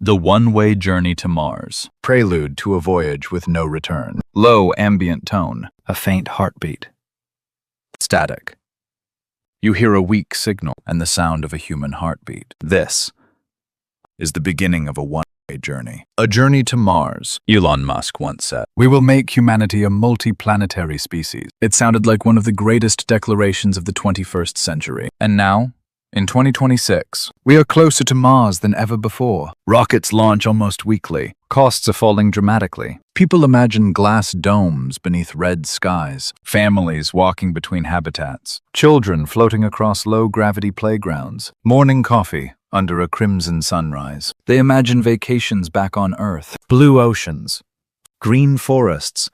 The one-way journey to Mars. Prelude to a voyage with no return. Low ambient tone. A faint heartbeat. Static. You hear a weak signal and the sound of a human heartbeat. This is the beginning of a one-way journey. A journey to Mars, Elon Musk once said. We will make humanity a multi-planetary species. It sounded like one of the greatest declarations of the 21st century. And now, in 2026, we are closer to Mars than ever before. Rockets launch almost weekly. Costs are falling dramatically. People imagine glass domes beneath red skies, Families walking between habitats. children floating across low-gravity playgrounds, morning coffee under a crimson sunrise. They imagine vacations back on Earth. Blue oceans, green forests,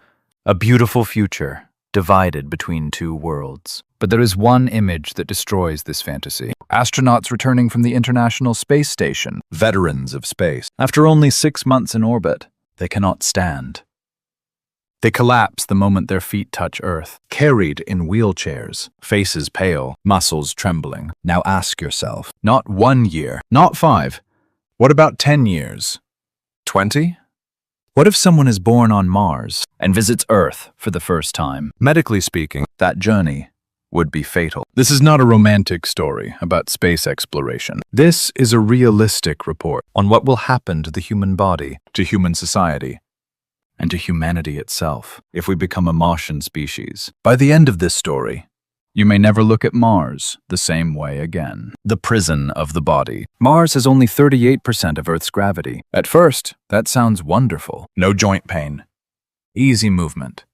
a beautiful future divided between two worlds. But there is one image that destroys this fantasy. Astronauts returning from the International Space Station, Veterans of space. after only 6 months in orbit, they cannot stand. They collapse the moment their feet touch Earth, carried in wheelchairs, faces pale, muscles trembling. Now ask yourself, not 1 year, not 5, what about 10 years? 20? What if someone is born on Mars and visits Earth for the first time? Medically speaking, that journey would be fatal. This is not a romantic story about space exploration. This is a realistic report on what will happen to the human body, to human society, and to humanity itself if we become a Martian species. By the end of this story, you may never look at Mars the same way again. The prison of the body. Mars has only 38% of Earth's gravity. At first, that sounds wonderful. No joint pain, easy movement,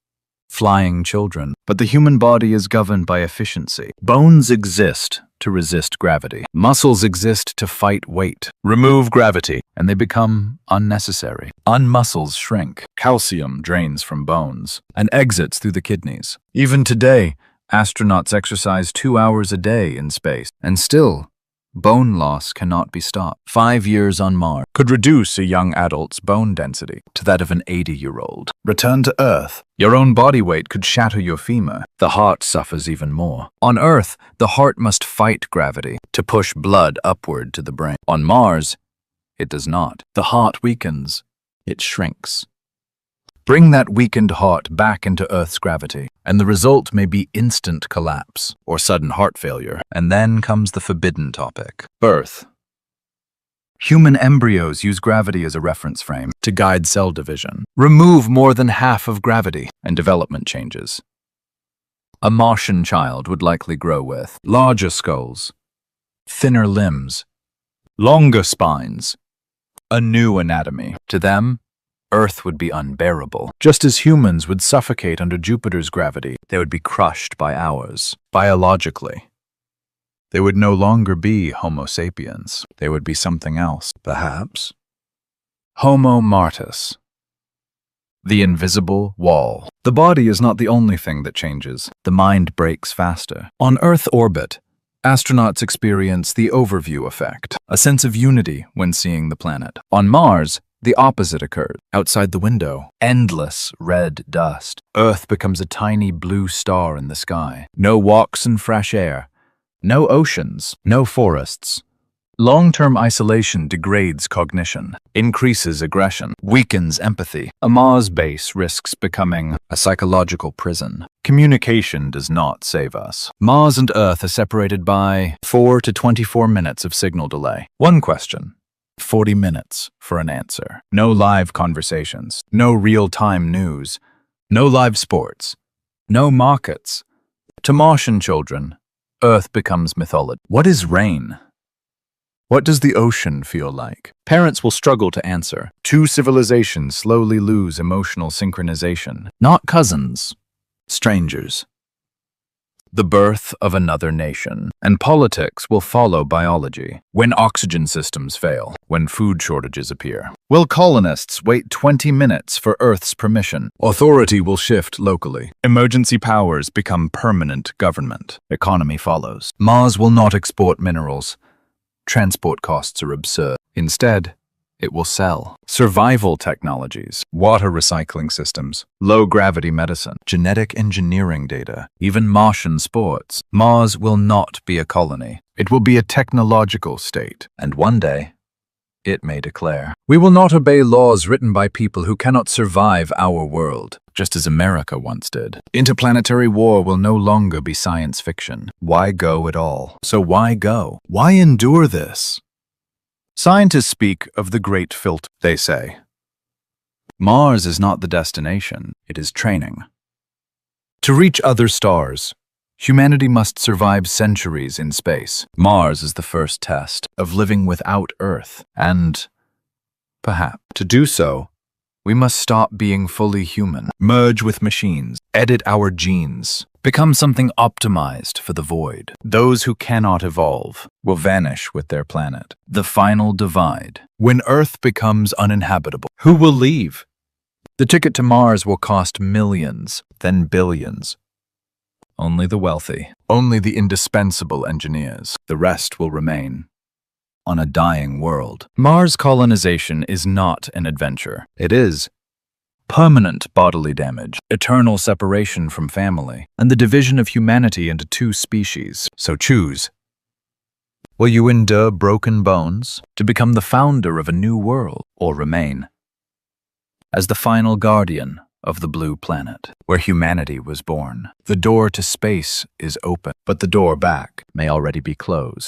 flying children. But the human body is governed by efficiency. Bones exist to resist gravity. Muscles exist to fight weight. Remove gravity, and they become unnecessary. Unmuscles shrink. Calcium drains from bones and exits through the kidneys. Even today, astronauts exercise 2 hours a day in space, and still, bone loss cannot be stopped. 5 years on Mars could reduce a young adult's bone density to that of an 80-year-old. Return to Earth. Your own body weight could shatter your femur. The heart suffers even more. On Earth, the heart must fight gravity to push blood upward to the brain. On Mars, it does not. The heart weakens. It shrinks. Bring that weakened heart back into Earth's gravity, and the result may be instant collapse or sudden heart failure. And then comes the forbidden topic: birth. Human embryos use gravity as a reference frame to guide cell division. Remove more than half of gravity, and development changes. A Martian child would likely grow with larger skulls, thinner limbs, longer spines, a new anatomy. To them, Earth would be unbearable. Just as humans would suffocate under Jupiter's gravity, they would be crushed by ours. Biologically, they would no longer be Homo sapiens. They would be something else, perhaps. Homo martis. The invisible wall. The body is not the only thing that changes. The mind breaks faster. On Earth orbit, astronauts experience the overview effect, a sense of unity when seeing the planet. On Mars, the opposite occurs. Outside the window, endless red dust. Earth becomes a tiny blue star in the sky. No walks in fresh air. No oceans. No forests. Long-term isolation degrades cognition, increases aggression, weakens empathy. A Mars base risks becoming a psychological prison. Communication does not save us. Mars and Earth are separated by 4 to 24 minutes of signal delay. One question. 40 minutes for an answer. No live conversations. No real-time news. No live sports. No markets. To Martian children, Earth becomes mythology. What is rain? What does the ocean feel like? Parents will struggle to answer. Two civilizations slowly lose emotional synchronization. Not cousins, strangers. The birth of another nation. And politics will follow biology. When oxygen systems fail, when food shortages appear. Will colonists wait 20 minutes for Earth's permission? Authority will shift locally. Emergency powers become permanent government. Economy follows. Mars will not export minerals. Transport costs are absurd. Instead, it will sell. Survival technologies, water recycling systems, low-gravity medicine, genetic engineering data, even Martian sports. Mars will not be a colony. It will be a technological state. And one day, it may declare. We will not obey laws written by people who cannot survive our world, just as America once did. Interplanetary war will no longer be science fiction. Why go at all? So why go? Why endure this? Scientists speak of the great filter, they say. Mars is not the destination, it is training. To reach other stars, humanity must survive centuries in space. Mars is the first test of living without Earth, and perhaps to do so, we must stop being fully human, merge with machines, edit our genes, become something optimized for the void. Those who cannot evolve will vanish with their planet. The final divide. When Earth becomes uninhabitable, who will leave? The ticket to Mars will cost millions, then billions. Only the wealthy, only the indispensable engineers. The rest will remain on a dying world. Mars colonization is not an adventure. It is permanent bodily damage, eternal separation from family, and the division of humanity into two species. So choose. Will you endure broken bones to become the founder of a new world, or remain as the final guardian of the blue planet, where humanity was born? The door to space is open, but the door back may already be closed.